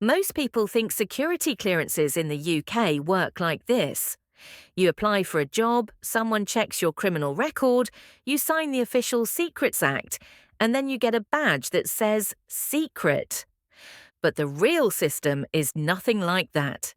Most people think security clearances in the UK work like this. You apply for a job, someone checks your criminal record, you sign the official Secrets Act, and then you get a badge that says Secret. But the real system is nothing like that.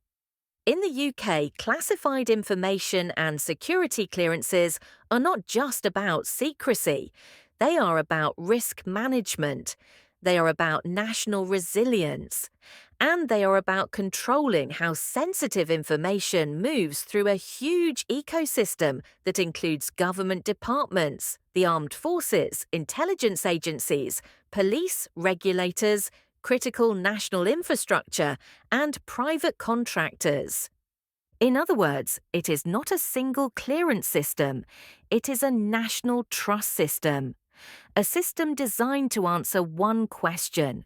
In the UK, classified information and security clearances are not just about secrecy. They are about risk management. They are about national resilience. And they are about controlling how sensitive information moves through a huge ecosystem that includes government departments, the armed forces, intelligence agencies, police, regulators, critical national infrastructure, and private contractors. In other words, it is not a single clearance system, it is a national trust system. A system designed to answer one question: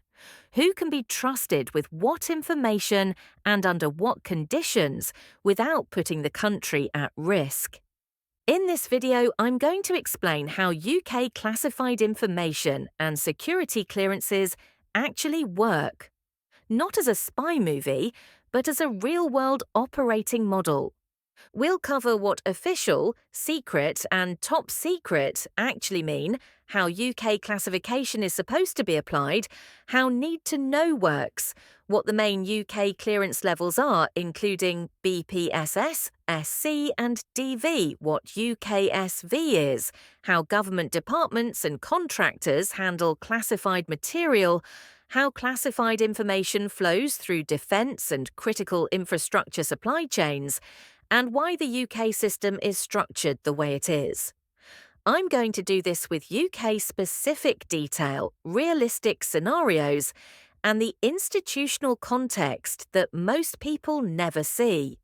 who can be trusted with what information and under what conditions without putting the country at risk? In this video, I'm going to explain how UK classified information and security clearances actually work. Not as a spy movie, but as a real-world operating model. We'll cover what official, secret, and top secret actually mean, how UK classification is supposed to be applied, how need to know works, what the main UK clearance levels are, including BPSS, SC, and DV, what UKSV is, how government departments and contractors handle classified material, how classified information flows through defence and critical infrastructure supply chains, and why the UK system is structured the way it is. I'm going to do this with UK-specific detail, realistic scenarios, and the institutional context that most people never see.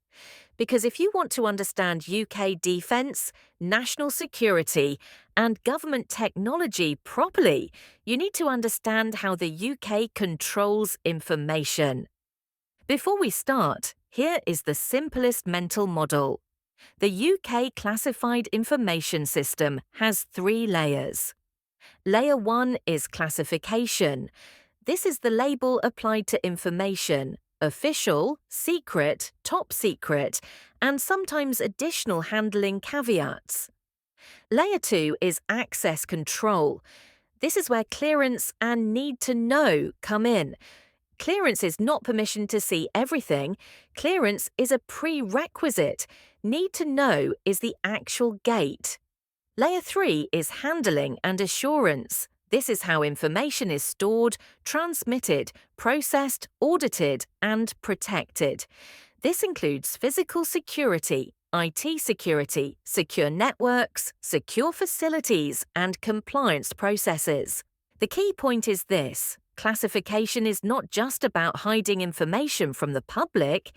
Because if you want to understand UK defence, national security, and government technology properly, you need to understand how the UK controls information. Before we start, here is the simplest mental model. The UK Classified Information System has 3 layers. Layer 1 is classification. This is the label applied to information: official, secret, top secret, and sometimes additional handling caveats. Layer 2 is access control. This is where clearance and need to know come in. Clearance is not permission to see everything. Clearance is a prerequisite. Need to know is the actual gate. Layer 3 is handling and assurance. This is how information is stored, transmitted, processed, audited, and protected. This includes physical security, IT security, secure networks, secure facilities, and compliance processes. The key point is this: classification is not just about hiding information from the public,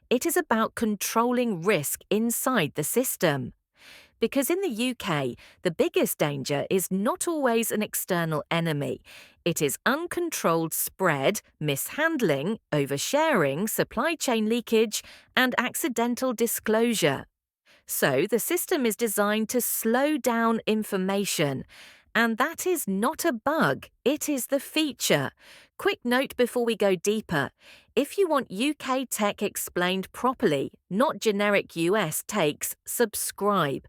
it is about controlling risk inside the system. Because in the UK, the biggest danger is not always an external enemy. It is uncontrolled spread, mishandling, oversharing, supply chain leakage, and accidental disclosure. So the system is designed to slow down information. And that is not a bug, it is the feature. Quick note before we go deeper: if you want UK tech explained properly, not generic US takes, subscribe.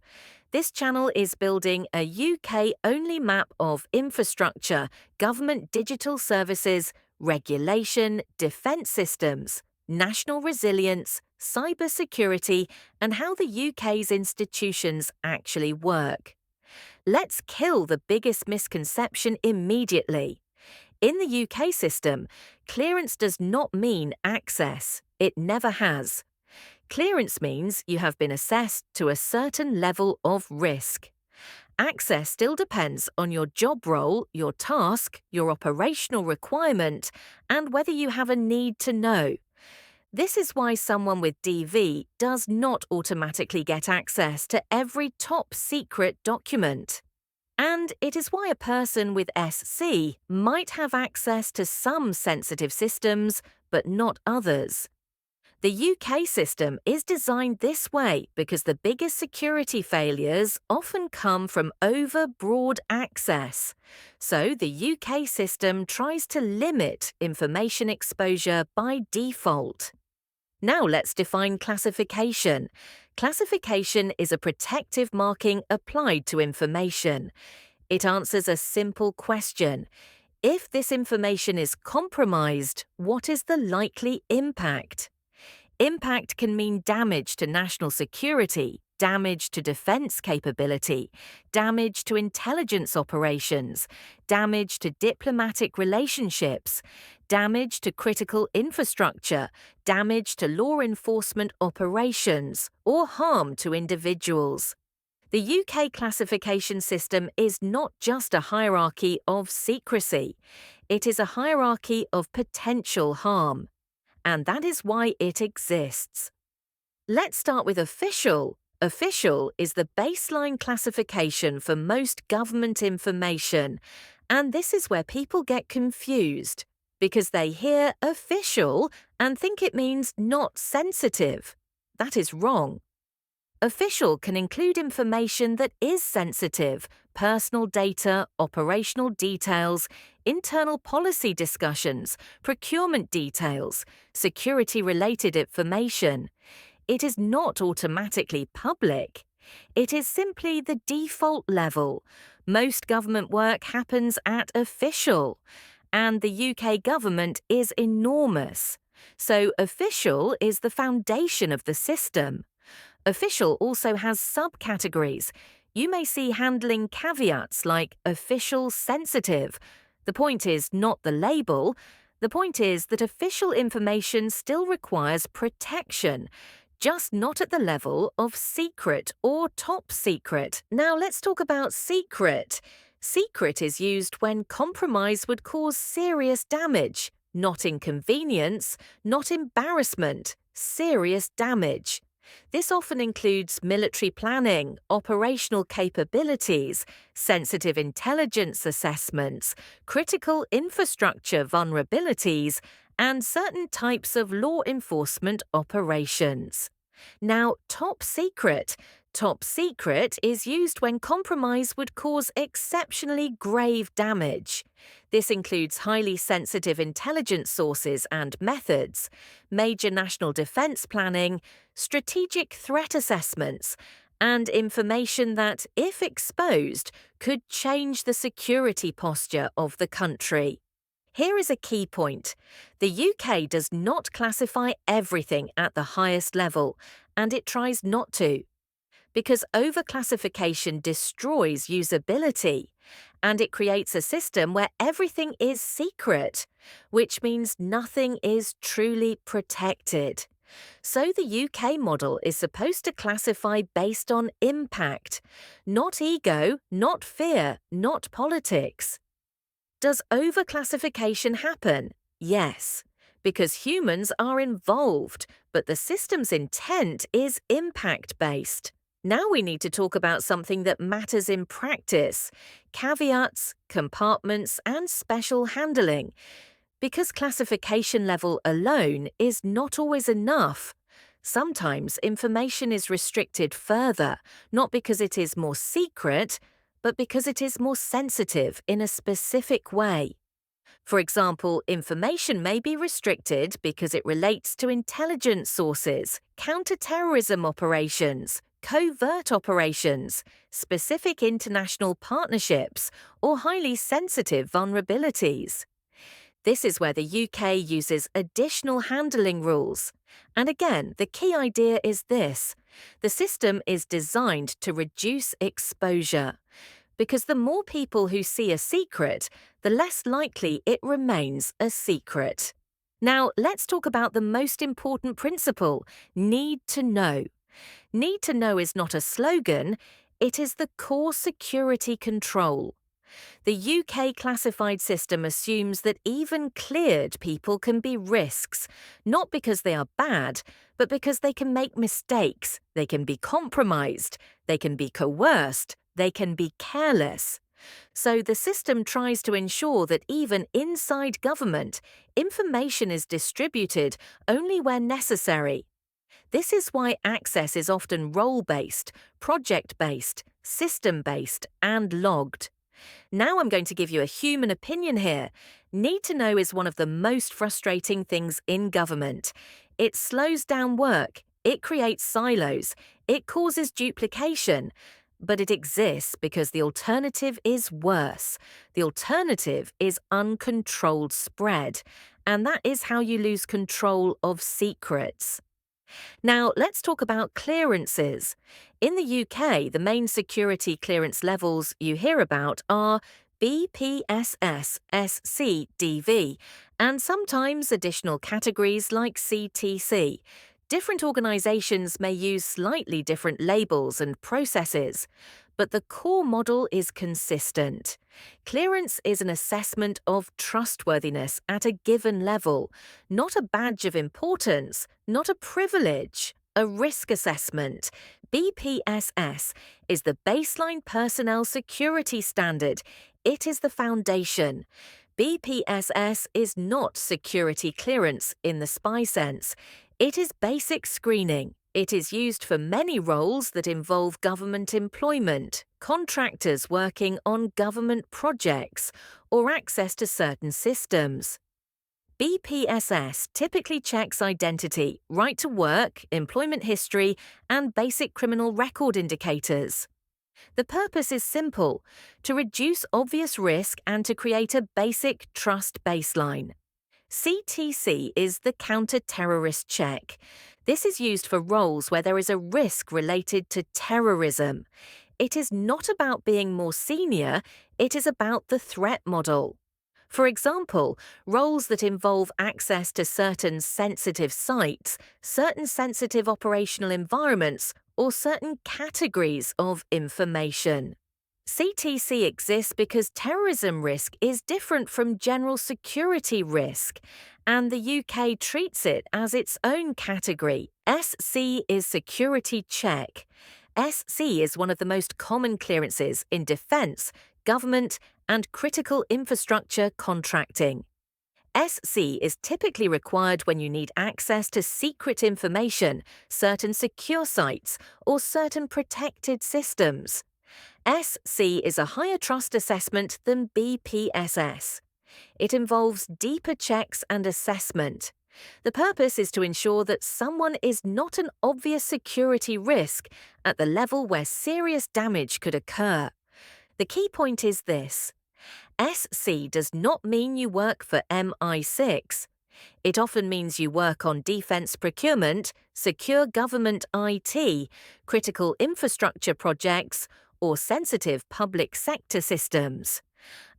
This channel is building a UK-only map of infrastructure, government digital services, regulation, defence systems, national resilience, cybersecurity, and how the UK's institutions actually work. Let's kill the biggest misconception immediately. In the UK system, clearance does not mean access. It never has. Clearance means you have been assessed to a certain level of risk. Access still depends on your job role, your task, your operational requirement, and whether you have a need to know. This is why someone with DV does not automatically get access to every top secret document. And it is why a person with SC might have access to some sensitive systems, but not others. The UK system is designed this way because the biggest security failures often come from over-broad access. So the UK system tries to limit information exposure by default. Now let's define classification. Classification is a protective marking applied to information. It answers a simple question. If this information is compromised, what is the likely impact? Impact can mean damage to national security, damage to defense capability, damage to intelligence operations, damage to diplomatic relationships, damage to critical infrastructure, damage to law enforcement operations, or harm to individuals. The UK classification system is not just a hierarchy of secrecy, it is a hierarchy of potential harm. And that is why it exists. Let's start with official. Official is the baseline classification for most government information, and this is where people get confused because they hear official and think it means not sensitive. That is wrong. Official can include information that is sensitive, personal data, operational details, internal policy discussions, procurement details, security-related information. It is not automatically public. It is simply the default level. Most government work happens at official, and the UK government is enormous. So official is the foundation of the system. Official also has subcategories. You may see handling caveats like official sensitive. The point is not the label. The point is that official information still requires protection, just not at the level of secret or top secret. Now let's talk about secret. Secret is used when compromise would cause serious damage, not inconvenience, not embarrassment, serious damage. This often includes military planning, operational capabilities, sensitive intelligence assessments, critical infrastructure vulnerabilities, and certain types of law enforcement operations. Now, top secret. Top secret is used when compromise would cause exceptionally grave damage. This includes highly sensitive intelligence sources and methods, major national defense planning, strategic threat assessments, and information that, if exposed, could change the security posture of the country. Here is a key point. The UK does not classify everything at the highest level, and it tries not to. Because overclassification destroys usability, and it creates a system where everything is secret, which means nothing is truly protected. So the UK model is supposed to classify based on impact, not ego, not fear, not politics. Does overclassification happen? Yes, because humans are involved, but the system's intent is impact-based. Now we need to talk about something that matters in practice: caveats, compartments, and special handling. Because classification level alone is not always enough. Sometimes information is restricted further, not because it is more secret, but because it is more sensitive in a specific way. For example, information may be restricted because it relates to intelligence sources, counter-terrorism operations, covert operations, specific international partnerships, or highly sensitive vulnerabilities. This is where the UK uses additional handling rules. And again, the key idea is this: the system is designed to reduce exposure. Because the more people who see a secret, the less likely it remains a secret. Now, let's talk about the most important principle: need to know. Need to know is not a slogan, it is the core security control. The UK classified system assumes that even cleared people can be risks, not because they are bad, but because they can make mistakes, they can be compromised, they can be coerced, they can be careless. So the system tries to ensure that even inside government, information is distributed only where necessary. This is why access is often role-based, project-based, system-based, and logged. Now I'm going to give you a human opinion here. Need to know is one of the most frustrating things in government. It slows down work, it creates silos, it causes duplication. But it exists because the alternative is worse. The alternative is uncontrolled spread. And that is how you lose control of secrets. Now, let's talk about clearances. In the UK, the main security clearance levels you hear about are BPSS, SC, DV, and sometimes additional categories like CTC. Different organisations may use slightly different labels and processes, but the core model is consistent. Clearance is an assessment of trustworthiness at a given level, not a badge of importance, not a privilege, a risk assessment. BPSS is the baseline personnel security standard. It is the foundation. BPSS is not security clearance in the spy sense. It is basic screening. It is used for many roles that involve government employment, contractors working on government projects, or access to certain systems. BPSS typically checks identity, right to work, employment history, and basic criminal record indicators. The purpose is simple: to reduce obvious risk and to create a basic trust baseline. CTC is the counter-terrorist check. This is used for roles where there is a risk related to terrorism. It is not about being more senior, it is about the threat model. For example, roles that involve access to certain sensitive sites, certain sensitive operational environments, or certain categories of information. CTC exists because terrorism risk is different from general security risk, and the UK treats it as its own category. SC is security check. SC is one of the most common clearances in defence, government, and critical infrastructure contracting. SC is typically required when you need access to secret information, certain secure sites, or certain protected systems. SC is a higher trust assessment than BPSS. It involves deeper checks and assessment. The purpose is to ensure that someone is not an obvious security risk at the level where serious damage could occur. The key point is this: SC does not mean you work for MI6. It often means you work on defence procurement, secure government IT, critical infrastructure projects, or sensitive public sector systems.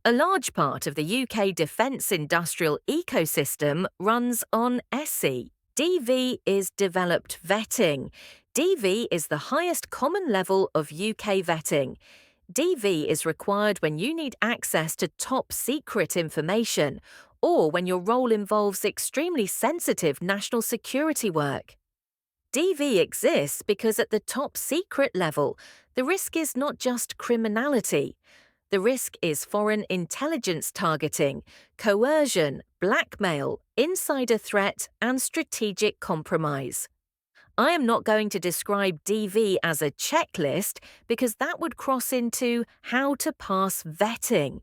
A large part of the UK defence industrial ecosystem runs on SC. DV is developed vetting. DV is the highest common level of UK vetting. DV is required when you need access to top secret information or when your role involves extremely sensitive national security work. DV exists because at the top secret level, the risk is not just criminality. The risk is foreign intelligence targeting, coercion, blackmail, insider threat, and strategic compromise. I am not going to describe DV as a checklist because that would cross into how to pass vetting.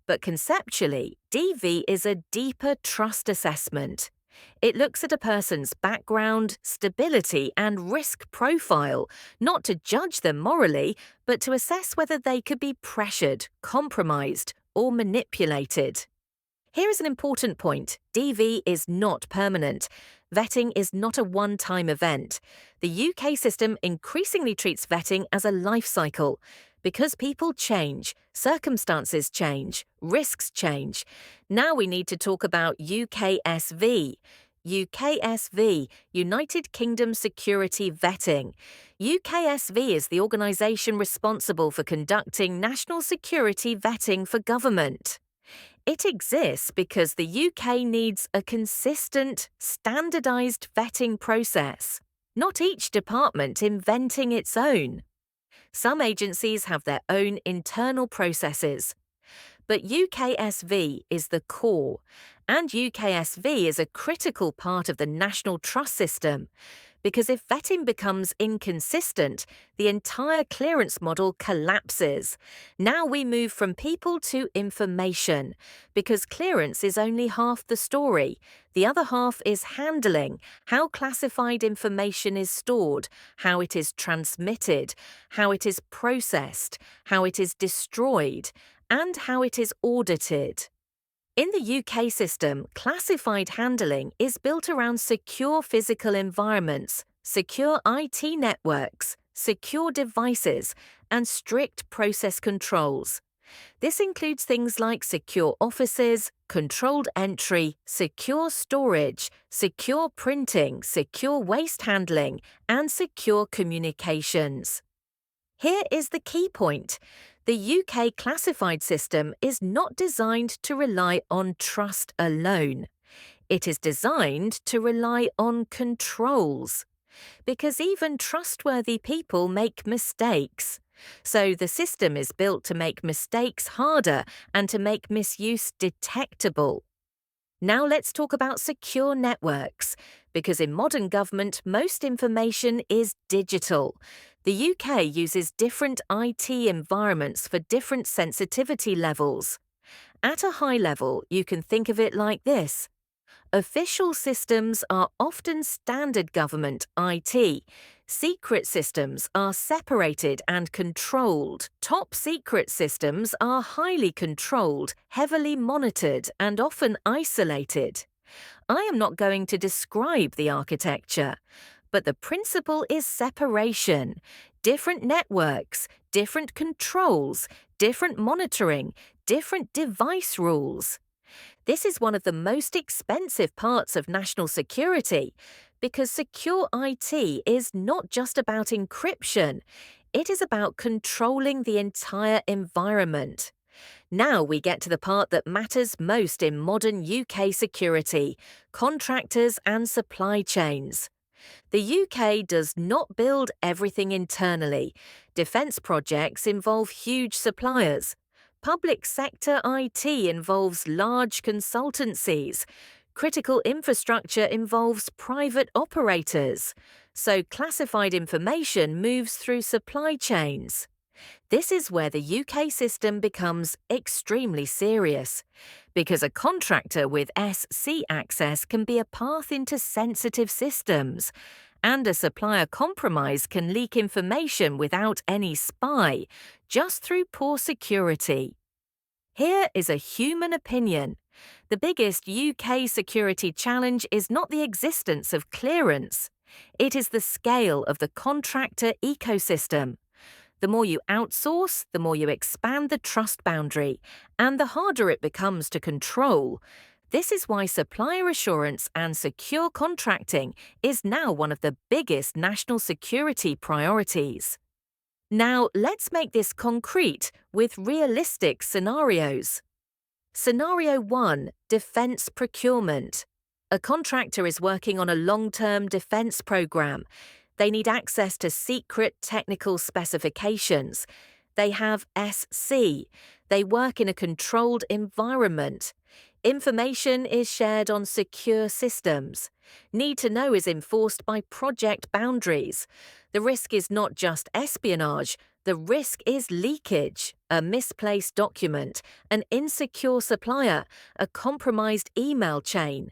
But conceptually, DV is a deeper trust assessment. It looks at a person's background, stability, and risk profile, not to judge them morally, but to assess whether they could be pressured, compromised, or manipulated. Here is an important point: DV is not permanent. Vetting is not a one-time event. The UK system increasingly treats vetting as a life cycle. Because people change, circumstances change, risks change. Now we need to talk about UKSV. UKSV, United Kingdom Security Vetting. UKSV is the organisation responsible for conducting national security vetting for government. It exists because the UK needs a consistent, standardised vetting process, not each department inventing its own. Some agencies have their own internal processes. But UKSV is the core, and UKSV is a critical part of the national trust system, because if vetting becomes inconsistent, the entire clearance model collapses. Now we move from people to information, because clearance is only half the story. The other half is handling, how classified information is stored, how it is transmitted, how it is processed, how it is destroyed, and how it is audited. In the UK system, classified handling is built around secure physical environments, secure IT networks, secure devices, and strict process controls. This includes things like secure offices, controlled entry, secure storage, secure printing, secure waste handling, and secure communications. Here is the key point. The UK classified system is not designed to rely on trust alone. It is designed to rely on controls, because even trustworthy people make mistakes. So the system is built to make mistakes harder and to make misuse detectable. Now let's talk about secure networks, because in modern government, most information is digital. The UK uses different IT environments for different sensitivity levels. At a high level, you can think of it like this. Official systems are often standard government IT. Secret systems are separated and controlled. Top secret systems are highly controlled, heavily monitored, and often isolated. I am not going to describe the architecture, but the principle is separation. Different networks, different controls, different monitoring, different device rules. This is one of the most expensive parts of national security, because secure IT is not just about encryption, it is about controlling the entire environment. Now we get to the part that matters most in modern UK security: contractors and supply chains. The UK does not build everything internally. Defence projects involve huge suppliers. Public sector IT involves large consultancies. Critical infrastructure involves private operators. So classified information moves through supply chains. This is where the UK system becomes extremely serious, because a contractor with SC access can be a path into sensitive systems, and a supplier compromise can leak information without any spy, just through poor security. Here is a human opinion. The biggest UK security challenge is not the existence of clearance. It is the scale of the contractor ecosystem. The more you outsource, the more you expand the trust boundary, and the harder it becomes to control. This is why supplier assurance and secure contracting is now one of the biggest national security priorities. Now, let's make this concrete with realistic scenarios. Scenario 1: Defence procurement. A contractor is working on a long-term defence programme. They need access to secret technical specifications. They have SC. They work in a controlled environment. Information is shared on secure systems. Need to know is enforced by project boundaries. The risk is not just espionage, the risk is leakage, a misplaced document, an insecure supplier, a compromised email chain.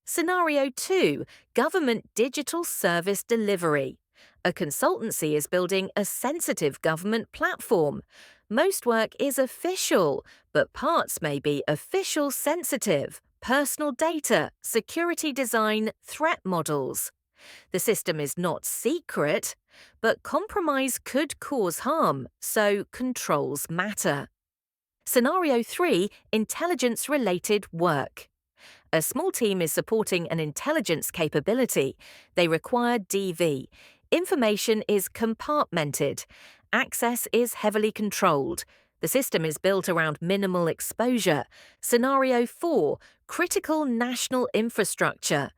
Scenario 2: Government digital service delivery. A consultancy is building a sensitive government platform. Most work is official, but parts may be official sensitive: personal data, security design, threat models. The system is not secret, but compromise could cause harm, so controls matter. Scenario 3: Intelligence-related work. A small team is supporting an intelligence capability. They require DV. Information is compartmented. Access is heavily controlled. The system is built around minimal exposure. Scenario 4: Critical national infrastructure.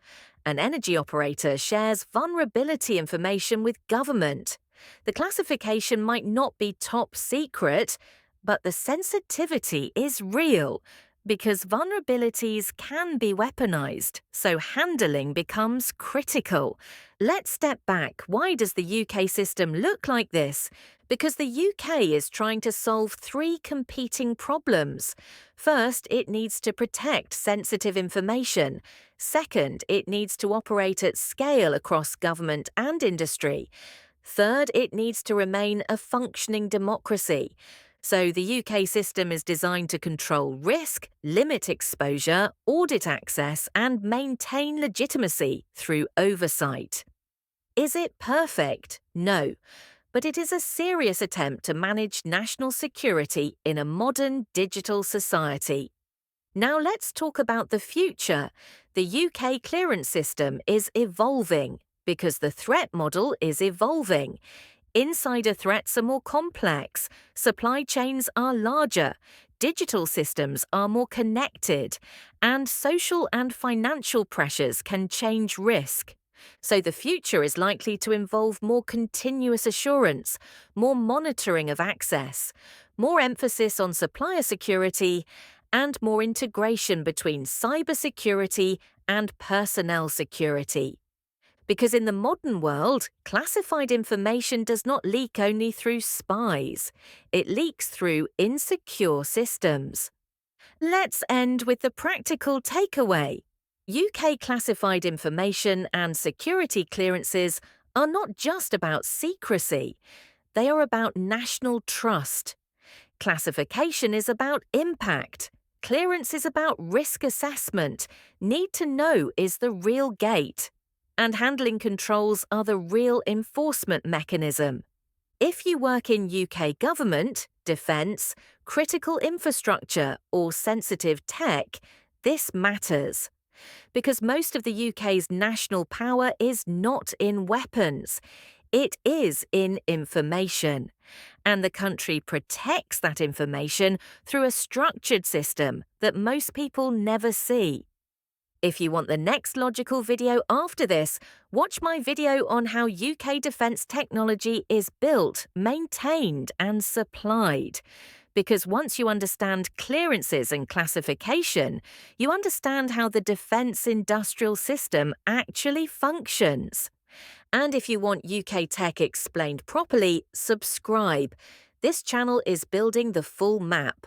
An energy operator shares vulnerability information with government. The classification might not be top secret, but the sensitivity is real because vulnerabilities can be weaponized, so handling becomes critical. Let's step back. Why does the UK system look like this? Because the UK is trying to solve three competing problems. First, it needs to protect sensitive information. Second, it needs to operate at scale across government and industry. Third, it needs to remain a functioning democracy. So the UK system is designed to control risk, limit exposure, audit access, and maintain legitimacy through oversight. Is it perfect? No. But it is a serious attempt to manage national security in a modern digital society. Now let's talk about the future. The UK clearance system is evolving because the threat model is evolving. Insider threats are more complex, supply chains are larger, digital systems are more connected, and social and financial pressures can change risk. So the future is likely to involve more continuous assurance, more monitoring of access, more emphasis on supplier security, and more integration between cybersecurity and personnel security. Because in the modern world, classified information does not leak only through spies. It leaks through insecure systems. Let's end with the practical takeaway. UK classified information and security clearances are not just about secrecy. They are about national trust. Classification is about impact. Clearance is about risk assessment. Need to know is the real gate. And handling controls are the real enforcement mechanism. If you work in UK government, defence, critical infrastructure, or sensitive tech, this matters. Because most of the UK's national power is not in weapons, it is in information. And the country protects that information through a structured system that most people never see. If you want the next logical video after this, watch my video on how UK defence technology is built, maintained and supplied. Because once you understand clearances and classification, you understand how the defence industrial system actually functions. And if you want UK tech explained properly, subscribe. This channel is building the full map.